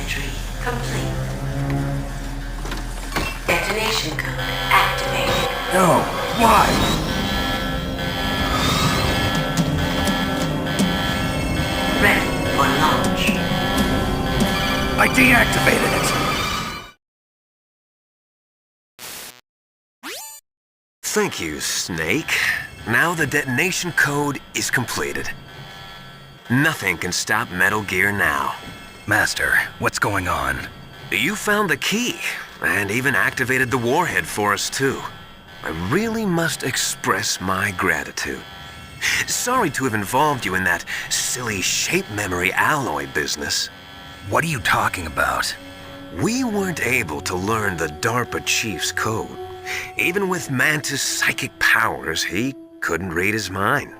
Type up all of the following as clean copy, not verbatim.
entry complete. Detonation code activated. No, why? Ready for launch. I deactivated it. Thank you, Snake. Now the detonation code is completed. Nothing can stop Metal Gear now. Master, what's going on? You found the key, and even activated the warhead for us, too. I really must express my gratitude. Sorry to have involved you in that silly shape memory alloy business. What are you talking about? We weren't able to learn the DARPA chief's code. Even with Mantis' psychic powers, he couldn't read his mind.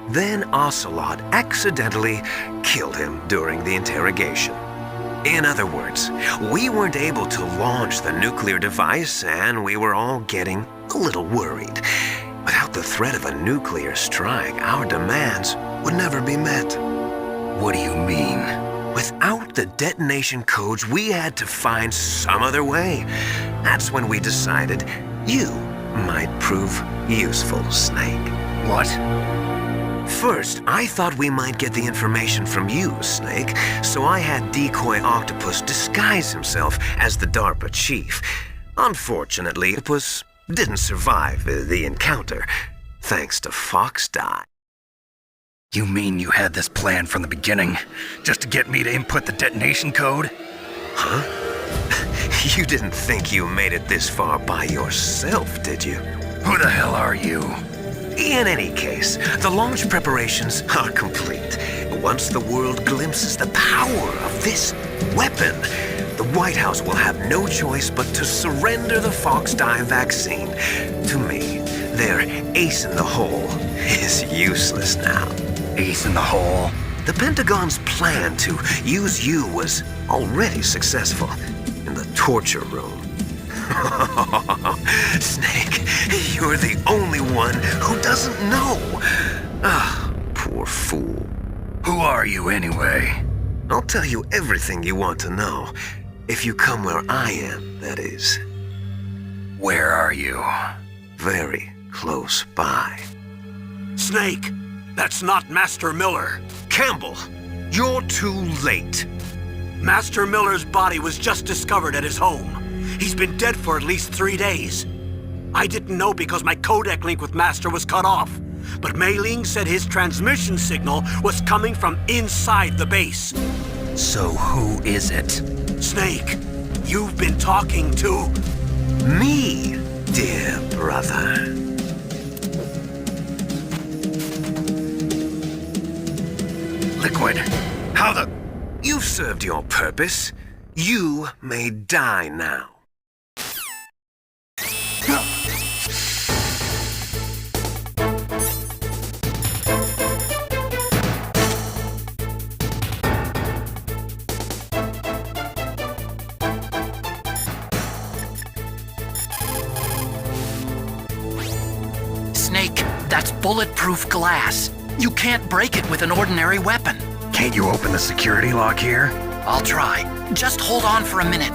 Then Ocelot accidentally killed him during the interrogation. In other words, we weren't able to launch the nuclear device, and we were all getting a little worried. Without the threat of a nuclear strike, our demands would never be met. What do you mean? Without the detonation codes, we had to find some other way. That's when we decided you might prove useful, Snake. What? First, I thought we might get the information from you, Snake, so I had Decoy Octopus disguise himself as the DARPA chief. Unfortunately, Octopus didn't survive the encounter, thanks to Fox Die. You mean you had this plan from the beginning, just to get me to input the detonation code? Huh? You didn't think you made it this far by yourself, did you? Who the hell are you? In any case, the launch preparations are complete. Once the world glimpses the power of this weapon, the White House will have no choice but to surrender the Fox Die vaccine. To me, their ace in the hole is useless now. Ace in the hole? The Pentagon's plan to use you was already successful in the torture room. Snake, you're the only one who doesn't know. Ah, poor fool. Who are you anyway? I'll tell you everything you want to know. If you come where I am, that is. Where are you? Very close by. Snake, that's not Master Miller. Campbell, you're too late. Master Miller's body was just discovered at his home. He's been dead for at least 3 days. I didn't know because my codec link with Master was cut off. But Mei Ling said his transmission signal was coming from inside the base. So who is it? Snake, you've been talking to... Me, dear brother. Liquid, how the... You've served your purpose. You may die now. Snake, that's bulletproof glass. You can't break it with an ordinary weapon. Can't you open the security lock here? I'll try. Just hold on for a minute.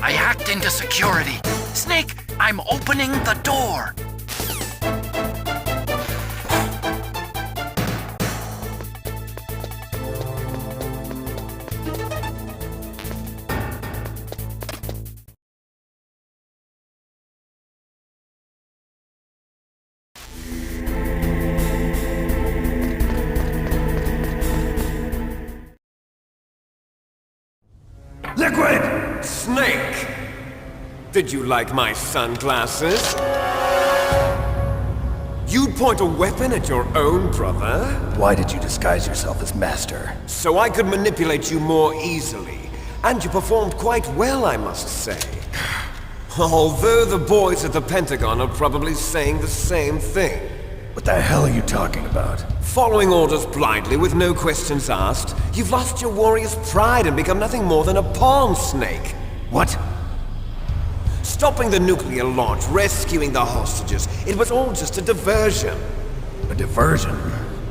I hacked into security. Snake, I'm opening the door. Liquid! Snake! Did you like my sunglasses? You'd point a weapon at your own brother? Why did you disguise yourself as Master? So I could manipulate you more easily. And you performed quite well, I must say. Although the boys at the Pentagon are probably saying the same thing. What the hell are you talking about? Following orders blindly with no questions asked, you've lost your warrior's pride and become nothing more than a pawn, Snake. What? Stopping the nuclear launch, rescuing the hostages, it was all just a diversion. A diversion?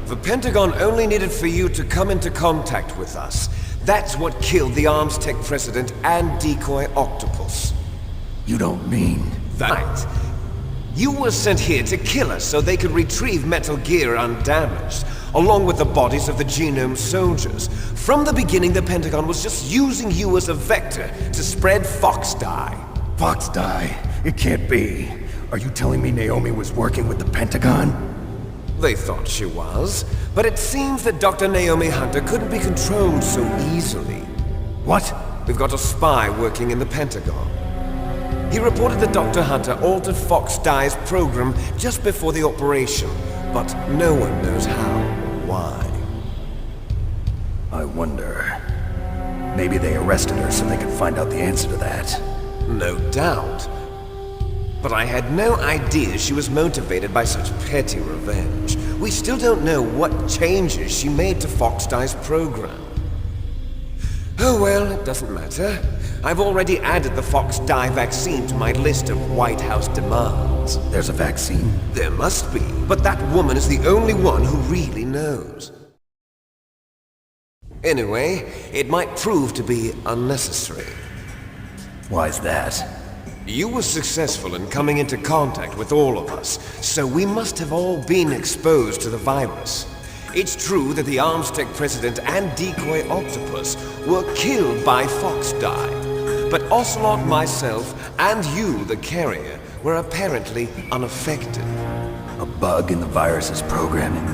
The Pentagon only needed for you to come into contact with us. That's what killed the Arms Tech president and decoy Octopus. You don't mean... Right. You were sent here to kill us so they could retrieve Metal Gear undamaged, along with the bodies of the Genome soldiers. From the beginning, the Pentagon was just using you as a vector to spread Fox dye. Fox dye? It can't be. Are you telling me Naomi was working with the Pentagon? They thought she was, but it seems that Dr. Naomi Hunter couldn't be controlled so easily. What? We've got a spy working in the Pentagon. He reported that Dr. Hunter altered Fox Dye's program just before the operation, but no one knows how or why. I wonder... Maybe they arrested her so they could find out the answer to that. No doubt. But I had no idea she was motivated by such petty revenge. We still don't know what changes she made to Fox Dye's program. Oh well, it doesn't matter. I've already added the Fox Dye vaccine to my list of White House demands. There's a vaccine? There must be, but that woman is the only one who really knows. Anyway, it might prove to be unnecessary. Why's that? You were successful in coming into contact with all of us, so we must have all been exposed to the virus. It's true that the Arms Tech president and decoy Octopus were killed by Fox Dye, but Ocelot, myself, and you, the carrier, were apparently unaffected. A bug in the virus's programming?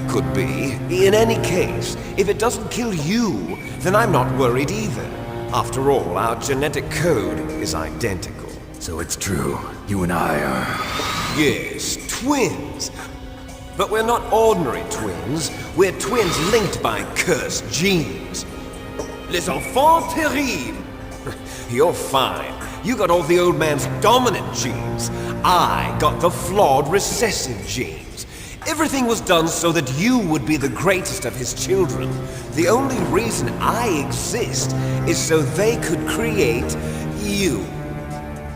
Could be. In any case, if it doesn't kill you, then I'm not worried either. After all, our genetic code is identical. So it's true. You and I are... Yes, twins. But we're not ordinary twins. We're twins linked by cursed genes. Les enfants terribles. You're fine. You got all the old man's dominant genes. I got the flawed recessive genes. Everything was done so that you would be the greatest of his children. The only reason I exist is so they could create you.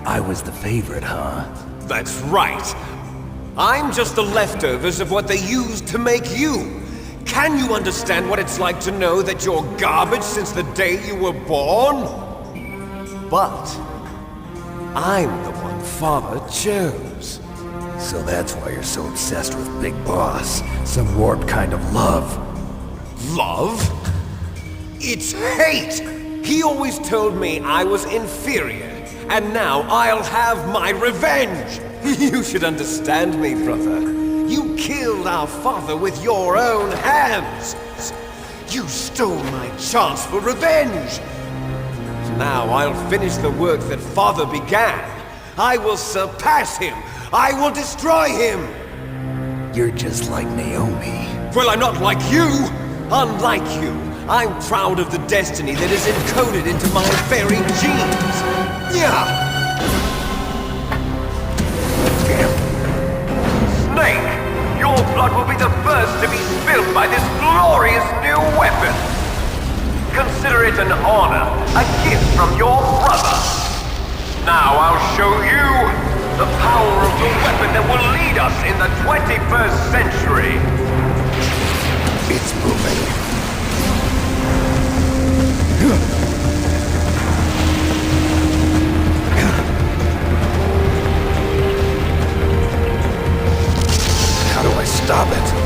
I was the favorite, huh? That's right. I'm just the leftovers of what they used to make you. Can you understand what it's like to know that you're garbage since the day you were born? But I'm the one Father chose. So that's why you're so obsessed with Big Boss. Some warped kind of love. Love? It's hate! He always told me I was inferior, and now I'll have my revenge! You should understand me, brother. You killed our father with your own hands! You stole my chance for revenge! Now I'll finish the work that Father began. I will surpass him! I will destroy him! You're just like Naomi. Well, I'm not like you! Unlike you, I'm proud of the destiny that is encoded into my very genes! Yeah! Snake! Your blood will be the first to be spilled by this glorious new weapon! Consider it an honor, a gift from your brother! Now I'll show you the power of the weapon that will lead us in the 21st century! It's moving. How do I stop it?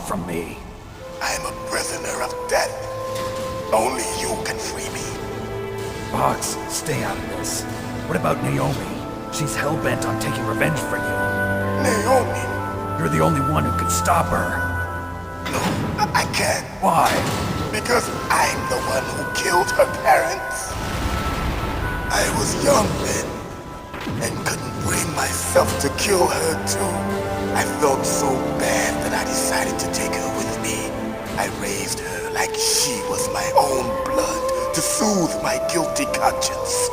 from me. I'm a prisoner of death. Only you can free me. Fox, stay out of this. What about Naomi? She's hell-bent on taking revenge for you. Naomi? You're the only one who can stop her. No, I can't. Why? Because I'm the one who killed her parents. I was young then, and couldn't bring myself to kill her too. I felt so bad that I decided to take her with me. I raised her like she was my own blood to soothe my guilty conscience.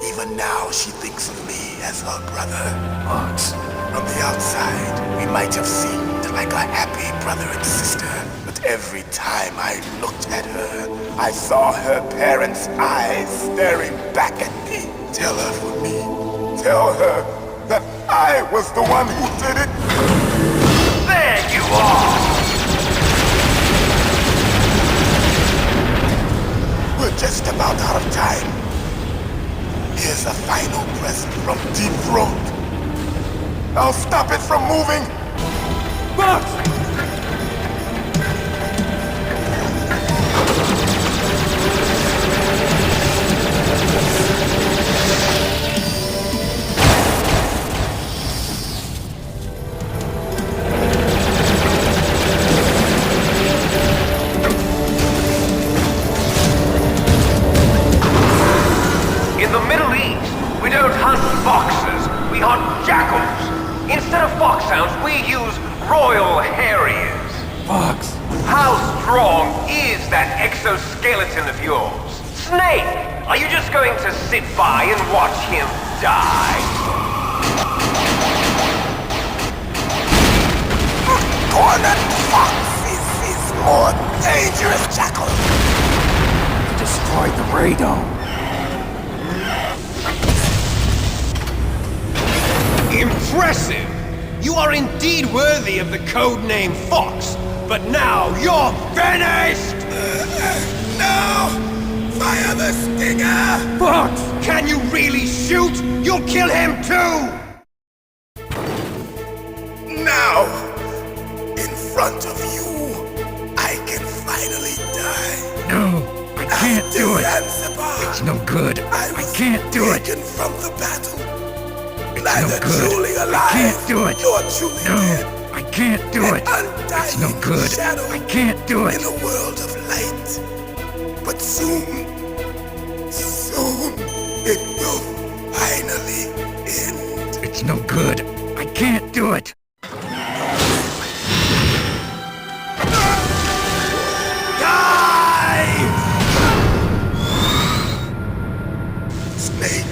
Even now she thinks of me as her brother. Fox. From the outside, we might have seemed like a happy brother and sister. But every time I looked at her, I saw her parents' eyes staring back at me. Tell her for me. Tell her that I was the one who did it. There you are! We're just about out of time. Here's a final present from Deep Throat. I'll stop it from moving. Fox! In the Middle East, we don't hunt foxes, we hunt jackals. Instead of foxhounds, we use Royal Harriers. Fox. How strong is that exoskeleton of yours? Snake, are you just going to sit by and watch him die? Cornered fox is more dangerous, Jackal. You destroyed the radome. Impressive! You are indeed worthy of the codename Fox, but now you're finished! No! Fire the stinger! Fox! Can you really shoot? You'll kill him too! Now, in front of you, I can finally die. No, I can't do it. Zanzibar, It's no good. I can't do it. taken from the battle. It's Neither no good. truly alive, I can't do it. nor truly dead. No, I can't do it. It's no good. Shadow I can't do it. in a world of light. But soon, it will finally end. It's no good. I can't do it. Snake,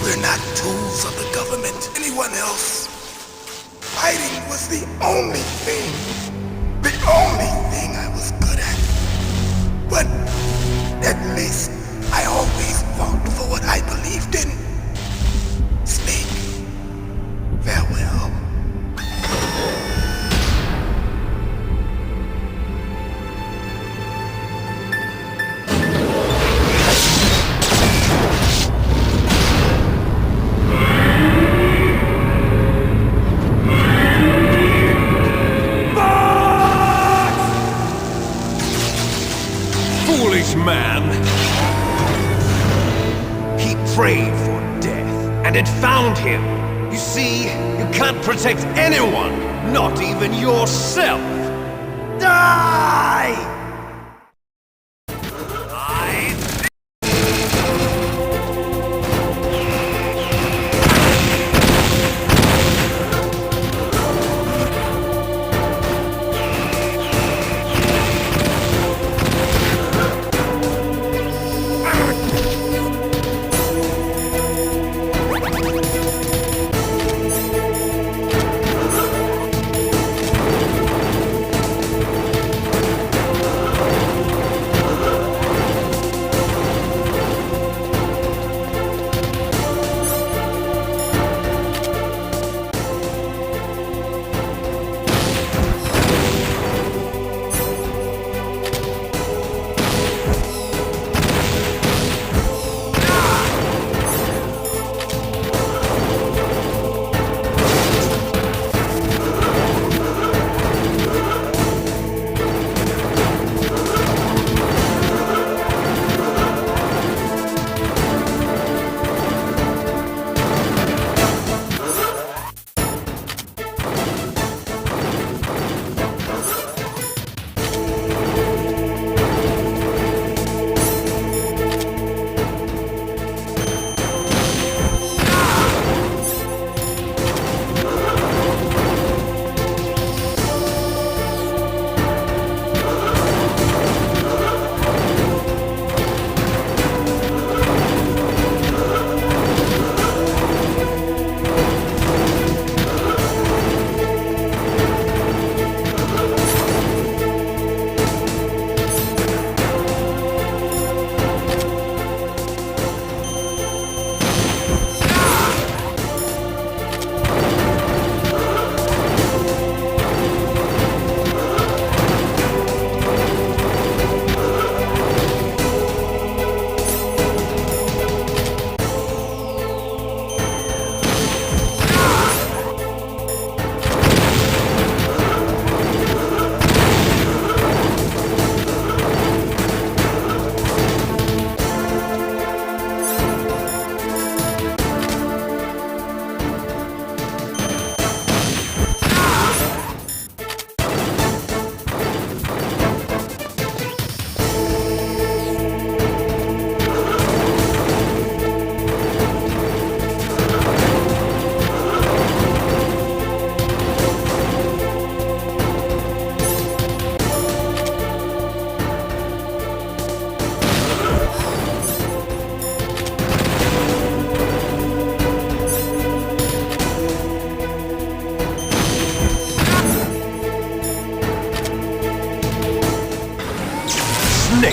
we're not tools of the government. Anyone else? Fighting was the only thing I was good at. But at least I always fought for what I believed in. Snake, farewell. Foolish man! He prayed for death, and it found him. You see, you can't protect anyone, not even yourself. Die!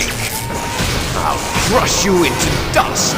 snake! I'll crush you into dust!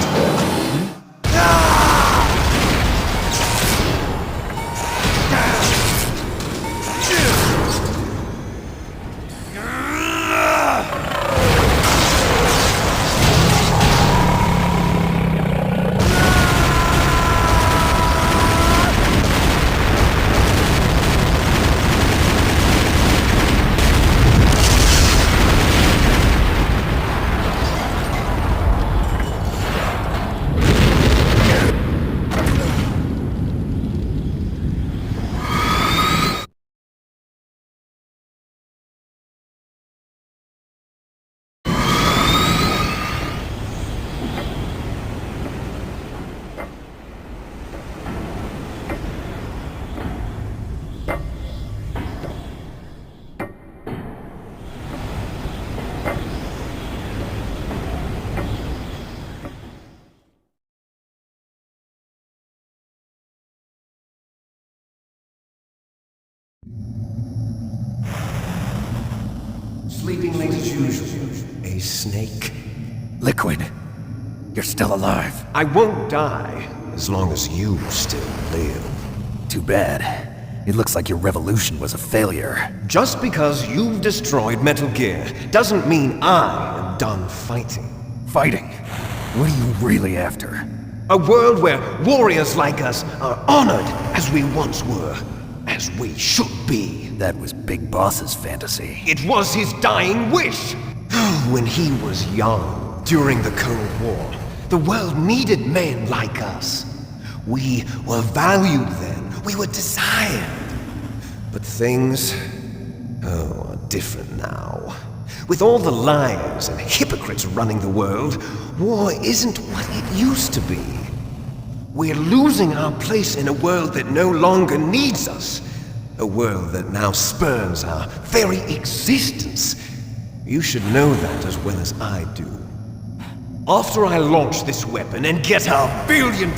Sleeping late as usual. A snake. Liquid, you're still alive. I won't die as long as you still live. Too bad. It looks like your revolution was a failure. Just because you've destroyed Metal Gear doesn't mean I am done fighting. Fighting? What are you really after? A world where warriors like us are honored as we once were, as we should be. That was Big Boss's fantasy. It was his dying wish. When he was young, during the Cold War, the world needed men like us. We were valued then. We were desired. But things, are different now. With all the liars and hypocrites running the world, war isn't what it used to be. We're losing our place in a world that no longer needs us. A world that now spurns our very existence. You should know that as well as I do. After I launch this weapon and get our $1 billion,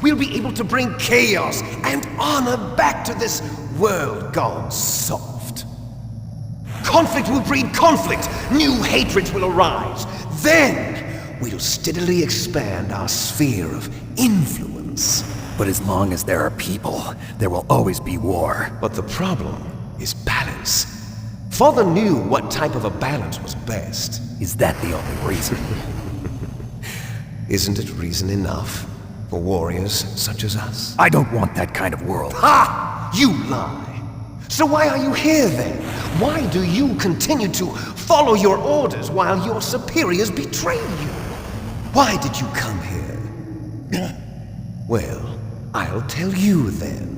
we'll be able to bring chaos and honor back to this world gone soft. Conflict will breed conflict. New hatreds will arise. Then we'll steadily expand our sphere of influence. But as long as there are people, there will always be war. But the problem is balance. Father knew what type of a balance was best. Is that the only reason? Isn't it reason enough for warriors such as us? I don't want that kind of world. Ha! You lie! So why are you here then? Why do you continue to follow your orders while your superiors betray you? Why did you come here? Well, I'll tell you then.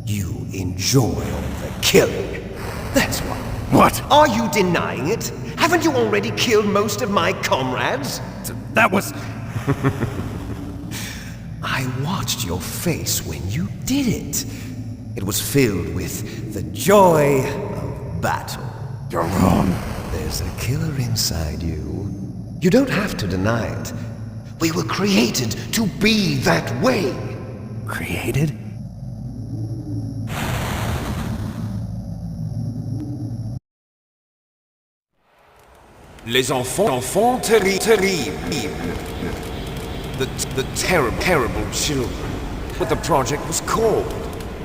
You enjoy all the killing. That's why. What? Are you denying it? Haven't you already killed most of my comrades? That was... I watched your face when you did it. It was filled with the joy of battle. You're wrong. There's a killer inside you. You don't have to deny it. We were created to be that way. Created? Les enfants terribles. The terrible children. What the project was called.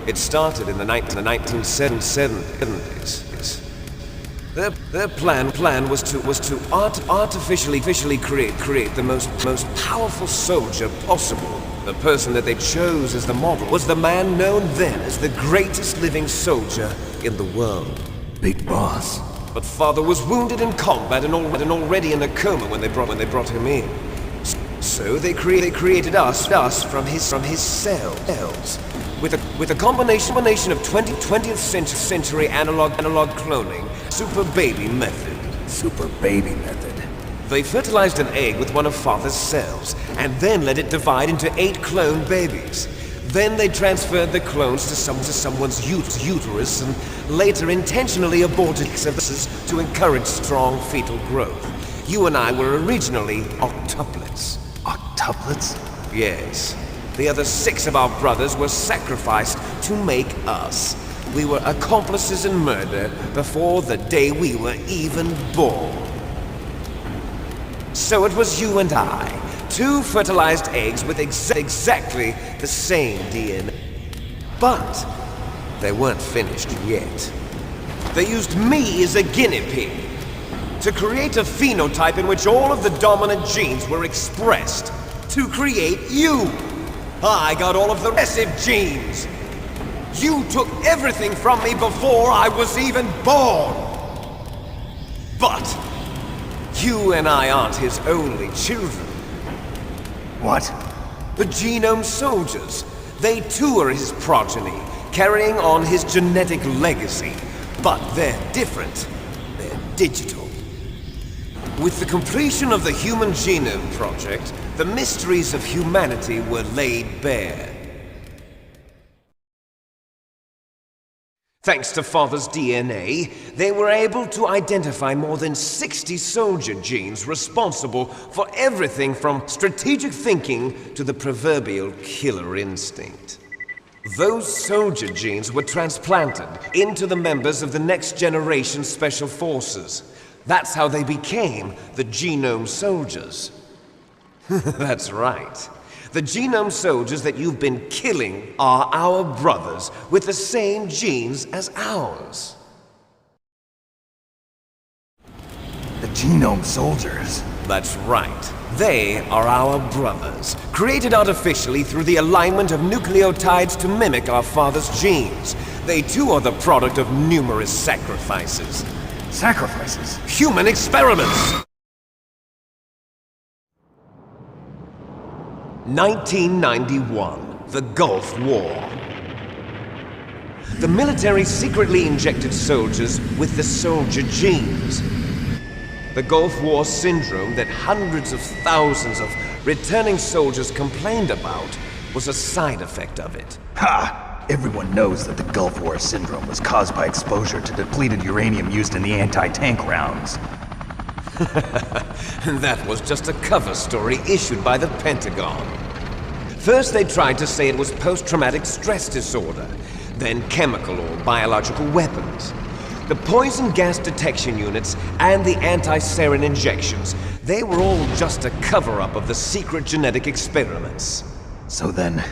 It started in the 1970s. Their plan was to artificially create the most powerful soldier possible. The person that they chose as the model was the man known then as the greatest living soldier in the world. Big Boss. But Father was wounded in combat and already in a coma when they brought him in. So they created us from his cells. With a combination of 20th century analog cloning, super baby method. Super baby method. They fertilized an egg with one of Father's cells, and then let it divide into 8 clone babies. Then they transferred the clones to someone's uterus, and later intentionally aborted services to encourage strong fetal growth. You and I were originally octuplets. Octuplets? Yes. The other 6 of our brothers were sacrificed to make us. We were accomplices in murder before the day we were even born. So it was you and I, two fertilized eggs with exactly the same DNA. But they weren't finished yet. They used me as a guinea pig to create a phenotype in which all of the dominant genes were expressed to create you. I got all of the recessive genes. You took everything from me before I was even born. But you and I aren't his only children. What? The Genome Soldiers. They too are his progeny, carrying on his genetic legacy. But they're different. They're digital. With the completion of the Human Genome Project, the mysteries of humanity were laid bare. Thanks to Father's DNA, they were able to identify more than 60 soldier genes responsible for everything from strategic thinking to the proverbial killer instinct. Those soldier genes were transplanted into the members of the next generation Special Forces. That's how they became the Genome Soldiers. That's right. The Genome Soldiers that you've been killing are our brothers with the same genes as ours. The Genome Soldiers? That's right. They are our brothers, created artificially through the alignment of nucleotides to mimic our father's genes. They too are the product of numerous sacrifices. Sacrifices? Human experiments! 1991, the Gulf War. The military secretly injected soldiers with the soldier genes. The Gulf War syndrome that hundreds of thousands of returning soldiers complained about was a side effect of it. Ha! Everyone knows that the Gulf War syndrome was caused by exposure to depleted uranium used in the anti-tank rounds. That was just a cover story issued by the Pentagon. First they tried to say it was post-traumatic stress disorder, then chemical or biological weapons. The poison gas detection units and the anti-sarin injections, they were all just a cover-up of the secret genetic experiments. So then,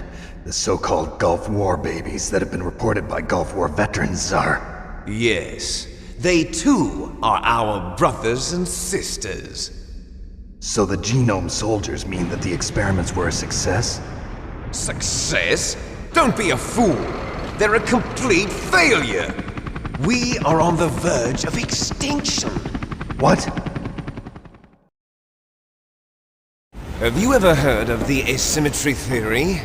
the so-called Gulf War babies that have been reported by Gulf War veterans are... Yes. They too are our brothers and sisters. So the Genome Soldiers mean that the experiments were a success? Success? Don't be a fool! They're a complete failure! We are on the verge of extinction! What? Have you ever heard of the asymmetry theory?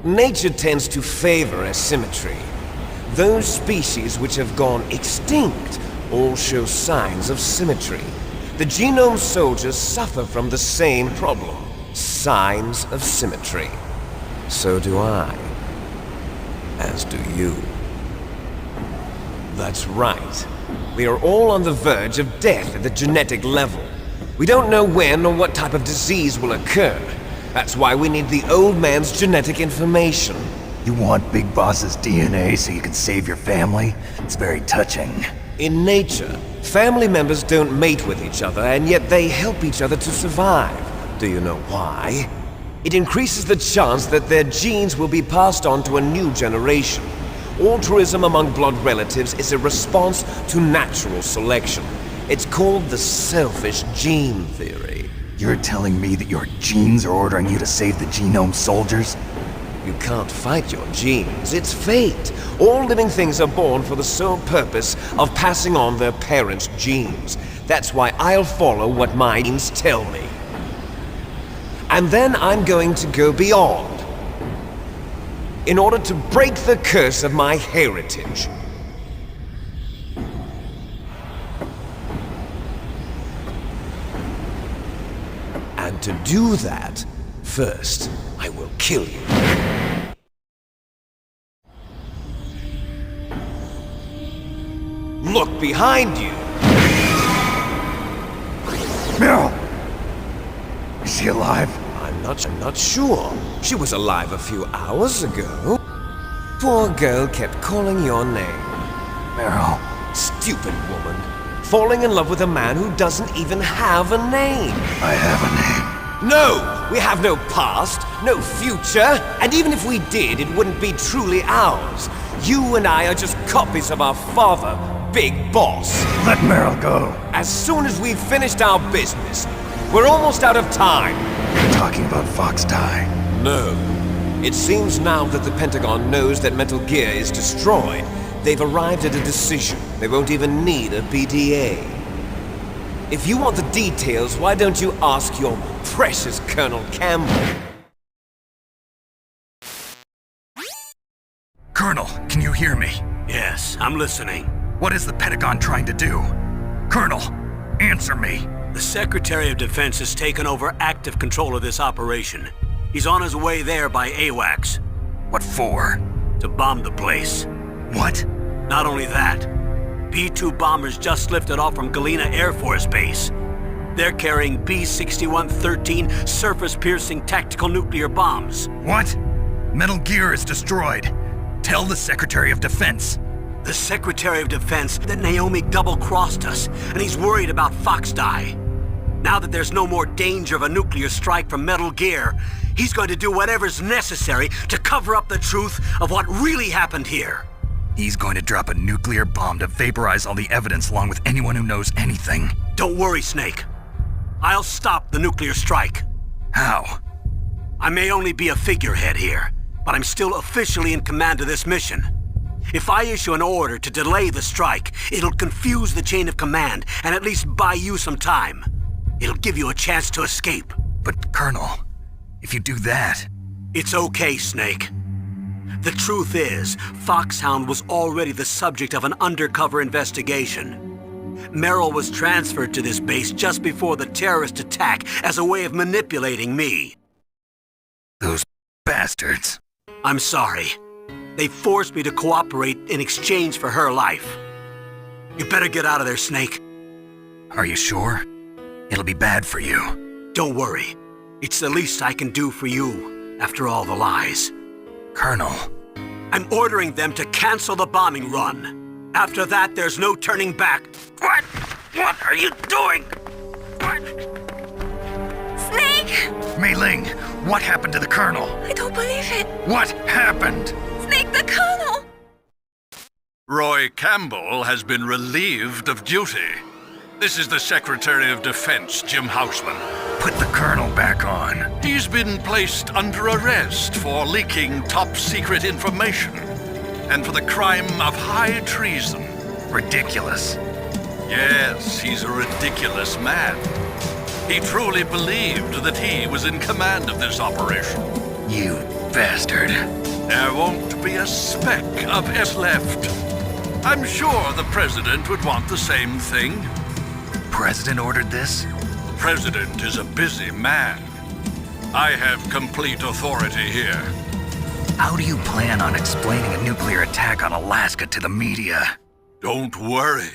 Nature tends to favor asymmetry. Those species which have gone extinct all show signs of symmetry. The Genome Soldiers suffer from the same problem. Signs of symmetry. So do I. As do you. That's right. We are all on the verge of death at the genetic level. We don't know when or what type of disease will occur. That's why we need the old man's genetic information. You want Big Boss's DNA so you can save your family? It's very touching. In nature, family members don't mate with each other, and yet they help each other to survive. Do you know why? It increases the chance that their genes will be passed on to a new generation. Altruism among blood relatives is a response to natural selection. It's called the selfish gene theory. You're telling me that your genes are ordering you to save the Genome Soldiers? You can't fight your genes. It's fate. All living things are born for the sole purpose of passing on their parents' genes. That's why I'll follow what my genes tell me. And then I'm going to go beyond, in order to break the curse of my heritage. And to do that, first, I will kill you. Look behind you! Meryl! Is she alive? I'm not sure. She was alive a few hours ago. Poor girl kept calling your name. Meryl. Stupid woman. falling in love with a man who doesn't even have a name. I have a name. No! We have no past, no future, and even if we did, it wouldn't be truly ours. You and I are just copies of our father, Big Boss. Let Meryl go. As soon as we've finished our business, we're almost out of time. You're talking about Fox Die. No. It seems now that the Pentagon knows that Metal Gear is destroyed, they've arrived at a decision. They won't even need a BDA. If you want the details, why don't you ask your precious Colonel Campbell? Colonel, can you hear me? Yes, I'm listening. What is the Pentagon trying to do? Colonel, answer me. The Secretary of Defense has taken over active control of this operation. He's on his way there by AWACS. What for? To bomb the place. What? Not only that, B-2 bombers just lifted off from Galena Air Force Base. They're carrying B-6113 surface-piercing tactical nuclear bombs. What? Metal Gear is destroyed. Tell the Secretary of Defense. The Secretary of Defense that Naomi double-crossed us, and he's worried about Fox Die. Now that there's no more danger of a nuclear strike from Metal Gear, he's going to do whatever's necessary to cover up the truth of what really happened here. He's going to drop a nuclear bomb to vaporize all the evidence along with anyone who knows anything. Don't worry, Snake. I'll stop the nuclear strike. How? I may only be a figurehead here, but I'm still officially in command of this mission. If I issue an order to delay the strike, it'll confuse the chain of command and at least buy you some time. It'll give you a chance to escape. But, Colonel, if you do that... It's okay, Snake. The truth is, Foxhound was already the subject of an undercover investigation. Meryl was transferred to this base just before the terrorist attack as a way of manipulating me. Those bastards. I'm sorry. They forced me to cooperate in exchange for her life. You better get out of there, Snake. Are you sure? It'll be bad for you. Don't worry. It's the least I can do for you, after all the lies. Colonel. I'm ordering them to cancel the bombing run. After that, there's no turning back. What? What are you doing? What? Snake! Mei Ling, what happened to the Colonel? I don't believe it. What happened? Snake, the Colonel! Roy Campbell has been relieved of duty. This is the Secretary of Defense, Jim Houseman. Put the Colonel back on. He's been placed under arrest for leaking top-secret information and for the crime of high treason. Ridiculous. Yes, he's a ridiculous man. He truly believed that he was in command of this operation. You bastard. There won't be a speck of S left. I'm sure the President would want the same thing. President ordered this? The President is a busy man. I have complete authority here. How do you plan on explaining a nuclear attack on Alaska to the media? Don't worry.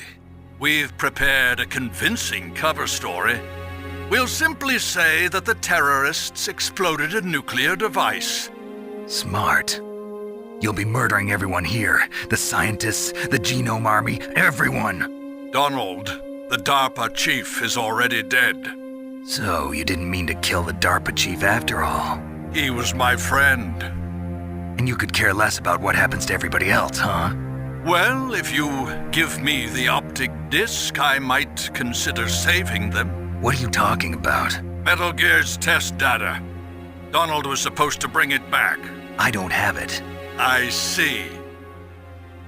We've prepared a convincing cover story. We'll simply say that the terrorists exploded a nuclear device. Smart. You'll be murdering everyone here. The scientists, the Genome Army, everyone. Donald, the DARPA chief, is already dead. So, you didn't mean to kill the DARPA chief after all. He was my friend. And you could care less about what happens to everybody else, huh? Well, if you give me the optic disc, I might consider saving them. What are you talking about? Metal Gear's test data. Donald was supposed to bring it back. I don't have it. I see.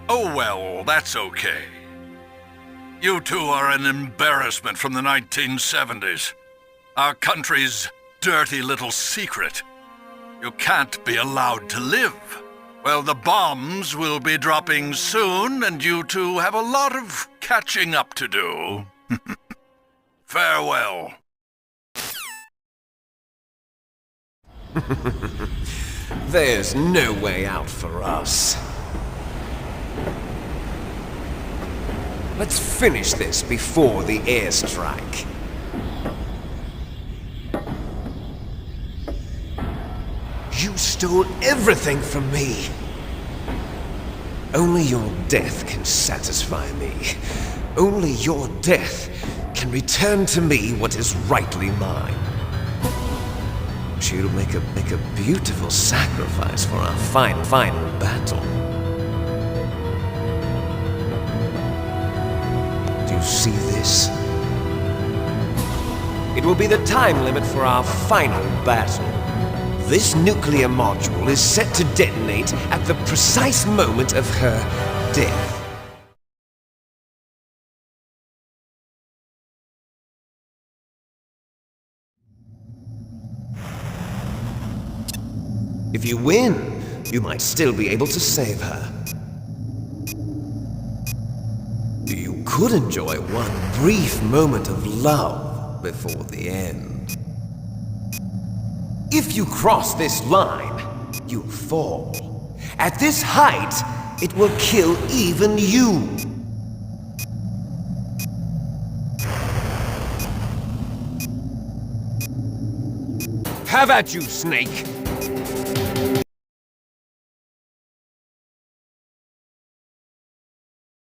Oh well, that's okay. You two are an embarrassment from the 1970s. Our country's dirty little secret. You can't be allowed to live. Well, the bombs will be dropping soon, and you two have a lot of catching up to do. Farewell. There's no way out for us. Let's finish this before the airstrike. You stole everything from me. Only your death can satisfy me. Only your death can return to me what is rightly mine. She'll make a beautiful sacrifice for our final battle. Do you see this? It will be the time limit for our final battle. This nuclear module is set to detonate at the precise moment of her death. If you win, you might still be able to save her. You could enjoy one brief moment of love before the end. If you cross this line, you'll fall. At this height, it will kill even you. Have at you, Snake!